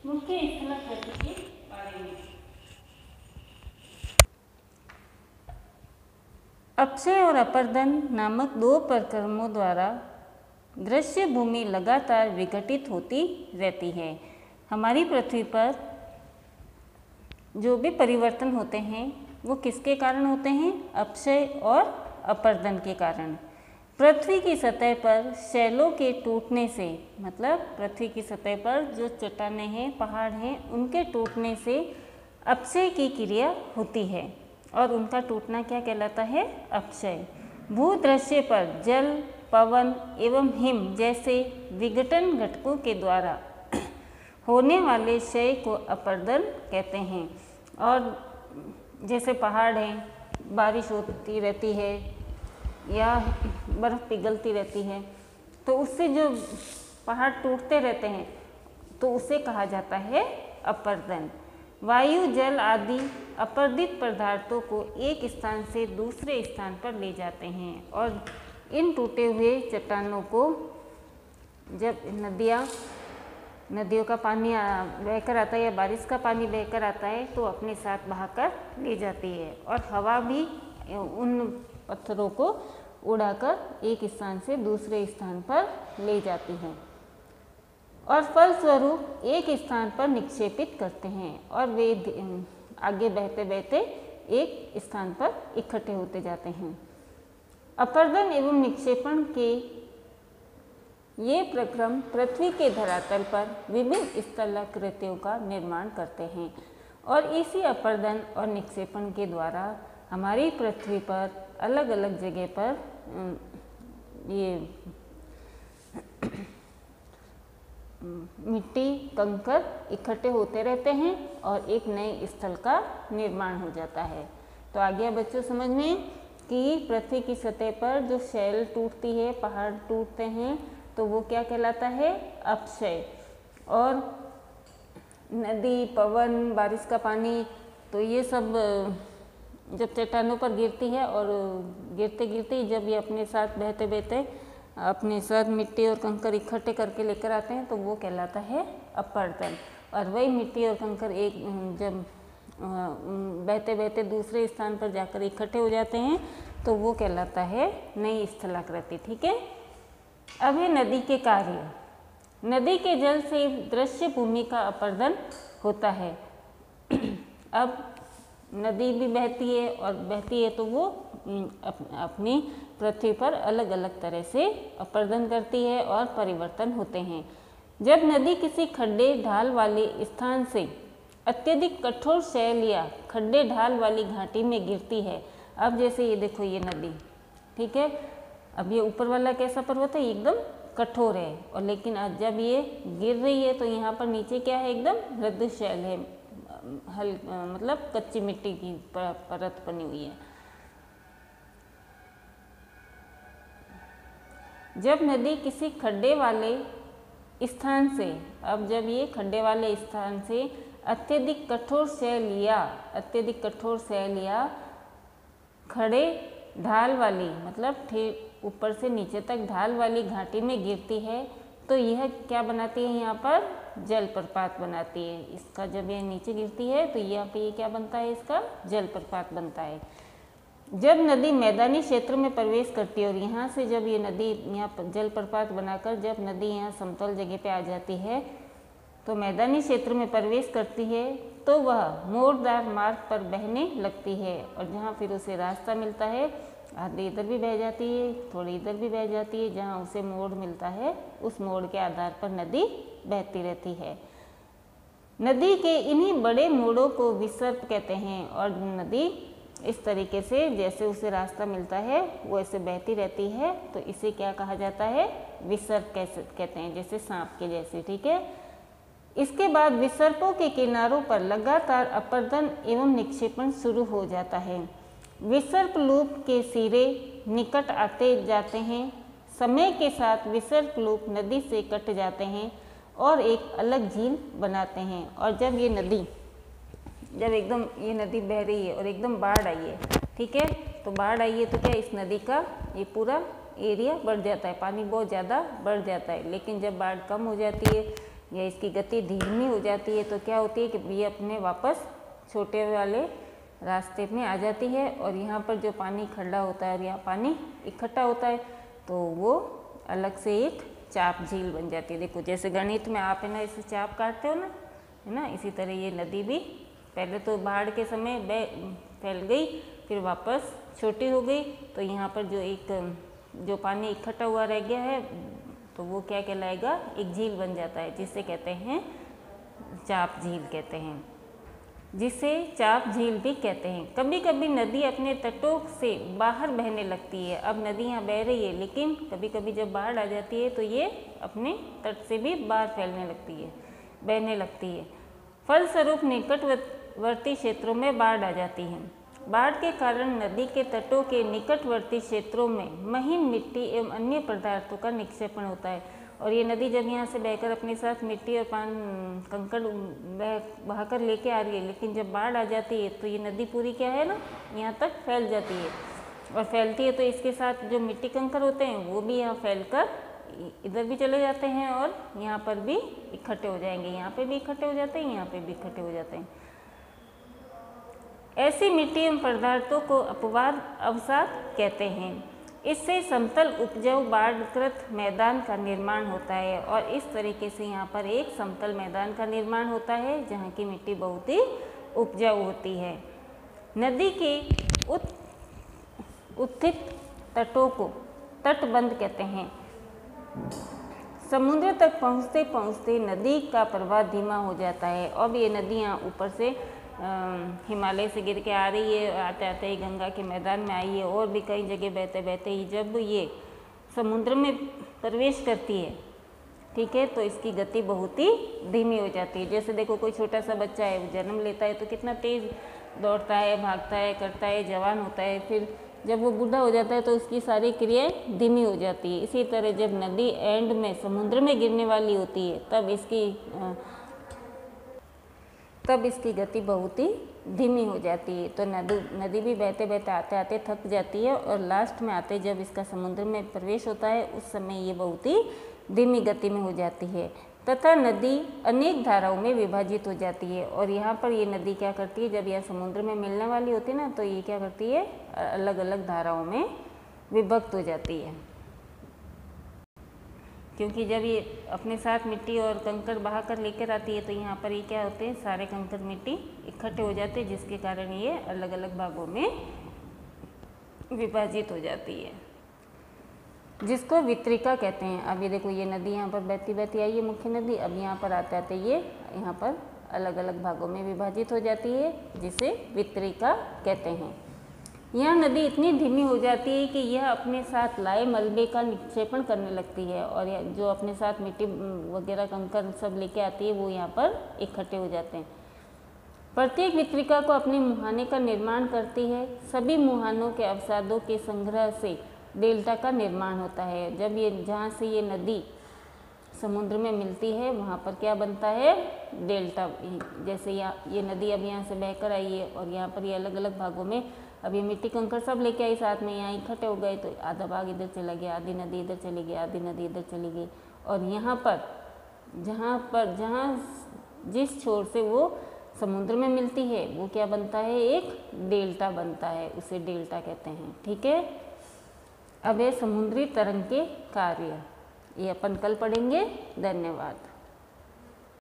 मुख्य स्थलाकृति के बारे में। अपक्षय और अपर्दन नामक दो प्रक्रमों द्वारा दृश्य भूमि लगातार विघटित होती रहती है। हमारी पृथ्वी पर जो भी परिवर्तन होते हैं वो किसके कारण होते हैं? अपक्षय और अपर्दन के कारण। पृथ्वी की सतह पर शैलों के टूटने से, मतलब पृथ्वी की सतह पर जो चट्टानें हैं, पहाड़ हैं, उनके टूटने से अपक्षय की क्रिया होती है और उनका टूटना क्या कहलाता है? अपक्षय। भूदृश्य पर जल, पवन एवं हिम जैसे विघटन घटकों के द्वारा होने वाले क्षय को अपर्दन कहते हैं। और जैसे पहाड़ हैं, बारिश होती रहती है या बर्फ़ पिघलती रहती है, तो उससे जो पहाड़ टूटते रहते हैं तो उसे कहा जाता है अपर्दन। वायु, जल आदि अपर्दित पदार्थों को एक स्थान से दूसरे स्थान पर ले जाते हैं और इन टूटे हुए चट्टानों को जब नदियों का पानी बहकर आता है या बारिश का पानी बहकर आता है तो अपने साथ बहाकर ले जाती है और हवा भी उन पत्थरों को उड़ाकर एक स्थान से दूसरे स्थान पर ले जाती है और फलस्वरूप एक स्थान पर निक्षेपित करते हैं और वे आगे बहते बहते एक स्थान पर इकट्ठे होते जाते हैं। अपर्दन एवं निक्षेपण के ये प्रक्रम पृथ्वी के धरातल पर विभिन्न स्थलाकृतियों का निर्माण करते हैं और इसी अपर्दन और निक्षेपण के द्वारा हमारी पृथ्वी पर अलग अलग जगह पर ये मिट्टी, कंकर इकट्ठे होते रहते हैं और एक नए स्थल का निर्माण हो जाता है। तो आ गया बच्चों समझ में कि पृथ्वी की सतह पर जो शैल टूटती है, पहाड़ टूटते हैं, तो वो क्या कहलाता है? अपक्षय। और नदी, पवन, बारिश का पानी, तो ये सब जब चट्टानों पर गिरती है और गिरते गिरते जब ये अपने साथ बहते बहते अपने साथ मिट्टी और कंकर इकट्ठे करके लेकर आते हैं तो वो कहलाता है अपर्दन। और वही मिट्टी और कंकर एक जब बहते बहते दूसरे स्थान पर जाकर इकट्ठे हो जाते हैं तो वो कहलाता है नई स्थलाकृति। ठीक है। अब है नदी के कार्य। नदी के जल से दृश्य भूमि का अपर्दन होता है। अब नदी भी बहती है और बहती है तो वो अपनी पृथ्वी पर अलग अलग तरह से अपर्दन करती है और परिवर्तन होते हैं। जब नदी किसी खड्डे ढाल वाले स्थान से अत्यधिक कठोर शैल या खड्डे ढाल वाली घाटी में गिरती है, अब जैसे ये देखो ये नदी, ठीक है, अब ये ऊपर वाला कैसा पर्वत है? एकदम कठोर है और लेकिन आज जब ये गिर रही है तो यहाँ पर नीचे क्या है? एकदम मृदु शैल है, मतलब कच्ची मिट्टी की परत बनी हुई है। जब नदी किसी खड्डे वाले स्थान से, अब जब ये खड्डे वाले स्थान से अत्यधिक कठोर शैल या खड़े ढाल वाली, मतलब ऊपर से नीचे तक ढाल वाली घाटी में गिरती है तो यह क्या बनाती है? यहाँ पर जलप्रपात बनाती है। इसका जब यह नीचे गिरती है तो यहाँ पे ये क्या बनता है? इसका जलप्रपात बनता है। जब नदी मैदानी क्षेत्र में प्रवेश करती है और यहाँ से जब ये नदी यहाँ पर जलप्रपात बनाकर जब नदी यहाँ समतल जगह पे आ जाती है तो मैदानी क्षेत्र में प्रवेश करती है तो वह मोड़दार मार्ग पर बहने लगती है और जहाँ फिर उसे रास्ता मिलता है, आधे इधर भी बह जाती है, थोड़ी इधर भी बह जाती है, जहाँ उसे मोड़ मिलता है उस मोड़ के आधार पर नदी बहती रहती है। नदी के इन्हीं बड़े मोड़ों को विसर्प कहते हैं और नदी इस तरीके से जैसे उसे रास्ता मिलता है वो ऐसे बहती रहती है तो इसे क्या कहा जाता है? विसर्प कहते हैं, जैसे सांप के जैसे। ठीक है। इसके बाद विसर्पों के किनारों पर लगातार अपर्दन एवं निक्षेपण शुरू हो जाता है। विसर्प लूप के सिरे निकट आते जाते हैं। समय के साथ विसर्प लूप नदी से कट जाते हैं और एक अलग झील बनाते हैं। और जब एकदम ये नदी बह रही है और एकदम बाढ़ आई है, ठीक है, तो बाढ़ आई है तो क्या इस नदी का ये पूरा एरिया बढ़ जाता है, पानी बहुत ज़्यादा बढ़ जाता है। लेकिन जब बाढ़ कम हो जाती है या इसकी गति धीमी हो जाती है तो क्या होती है कि ये अपने वापस छोटे वाले रास्ते में आ जाती है और यहाँ पर जो पानी खड़ा होता है और यहाँ पानी इकट्ठा होता है तो वो अलग से एक चाप झील बन जाती है। देखो जैसे गणित में आप है ना इसे चाप काटते हो ना, है ना, इसी तरह ये नदी भी पहले तो बाढ़ के समय फैल गई, फिर वापस छोटी हो गई, तो यहाँ पर जो पानी इकट्ठा हुआ रह गया है तो वो क्या कहलाएगा, एक झील बन जाता है, जिसे कहते हैं चाप झील कहते हैं, जिसे चाप झील भी कहते हैं। कभी कभी नदी अपने तटों से बाहर बहने लगती है। अब नदी यहाँ बह रही है, लेकिन कभी कभी जब बाढ़ आ जाती है तो ये अपने तट से भी बाहर फैलने लगती है, बहने लगती है। फलस्वरूप निकटवर्ती क्षेत्रों में बाढ़ आ जाती है। बाढ़ के कारण नदी के तटों के निकटवर्ती क्षेत्रों में महीन मिट्टी एवं अन्य पदार्थों का निक्षेपण होता है। और ये नदी जब यहाँ से बहकर अपने साथ मिट्टी और कंकड़ बहाकर लेके आ रही है, लेकिन जब बाढ़ आ जाती है तो ये नदी पूरी क्या है ना, यहाँ तक फैल जाती है, और फैलती है तो इसके साथ जो मिट्टी कंकड़ होते हैं वो भी यहाँ फैलकर इधर भी चले जाते हैं और यहाँ पर भी इकट्ठे हो जाएंगे, यहाँ पे भी इकट्ठे हो जाते हैं, यहाँ पे भी इकट्ठे हो जाते हैं। ऐसी मिट्टी एवं पदार्थों को अपवाद अवसाद कहते हैं। इससे समतल उपजाऊ बाढ़ग्रस्त मैदान का निर्माण होता है और इस तरीके से यहाँ पर एक समतल मैदान का निर्माण होता है जहाँ की मिट्टी बहुत ही उपजाऊ होती है। नदी के उत्थित तटों को तटबंध कहते हैं। समुद्र तक पहुँचते पहुँचते नदी का प्रवाह धीमा हो जाता है। अब ये नदी यहाँ ऊपर से हिमालय से गिर के आ रही है, आते आते ही गंगा के मैदान में आई है और भी कई जगह बहते बहते ही जब ये समुद्र में प्रवेश करती है, ठीक है, तो इसकी गति बहुत ही धीमी हो जाती है। जैसे देखो कोई छोटा सा बच्चा है, वो जन्म लेता है तो कितना तेज़ दौड़ता है, भागता है, करता है, जवान होता है, फिर जब वो बूढ़ा हो जाता है तो उसकी सारी क्रियाएं धीमी हो जाती है। इसी तरह जब नदी एंड में समुद्र में गिरने वाली होती है तब इसकी गति बहुत ही धीमी हो जाती है। तो नदी भी बहते बहते आते आते थक जाती है और लास्ट में आते जब इसका समुद्र में प्रवेश होता है उस समय ये बहुत ही धीमी गति में हो जाती है तथा नदी अनेक धाराओं में विभाजित हो जाती है। और यहाँ पर ये नदी क्या करती है, जब यह समुद्र में मिलने वाली होती है ना, तो ये क्या करती है, अलग अलग धाराओं में विभक्त हो जाती है। क्योंकि जब ये अपने साथ मिट्टी और कंकड़ बहा कर लेकर आती है तो यहाँ पर ये क्या होते हैं, सारे कंकड़ मिट्टी इकट्ठे हो जाते हैं, जिसके कारण ये अलग अलग भागों में विभाजित हो जाती है, जिसको वितरिका कहते हैं। अब ये देखो ये नदी यहाँ पर बहती बहती आई है, मुख्य नदी, अब यहाँ पर आते आते ये यहाँ पर अलग अलग भागों में विभाजित हो जाती है, जिसे वितरिका कहते हैं। यह नदी इतनी धीमी हो जाती है कि यह अपने साथ लाए मलबे का निक्षेपण करने लगती है और जो अपने साथ मिट्टी वगैरह कंकड़ सब लेके आती है वो यहाँ पर इकट्ठे हो जाते हैं। प्रत्येक वितरिका को अपने मुहाने का निर्माण करती है। सभी मुहानों के अवसादों के संग्रह से डेल्टा का निर्माण होता है। जब ये जहाँ से ये नदी समुद्र में मिलती है वहाँ पर क्या बनता है, डेल्टा। जैसे ये नदी अब यहाँ से बहकर आई है और यहाँ पर ये अलग अलग भागों में अब ये मिट्टी कंकड़ सब लेके आई साथ में, यहाँ इकट्ठे हो गए तो आधा भाग इधर चला गया, आधी नदी इधर चली गई, आधी नदी इधर चली गई, और यहाँ पर जहाँ जिस छोर से वो समुद्र में मिलती है वो क्या बनता है, एक डेल्टा बनता है, उसे डेल्टा कहते हैं। ठीक है, अब ये समुद्री तरंग के कार्य ये अपन कल पढ़ेंगे। धन्यवाद।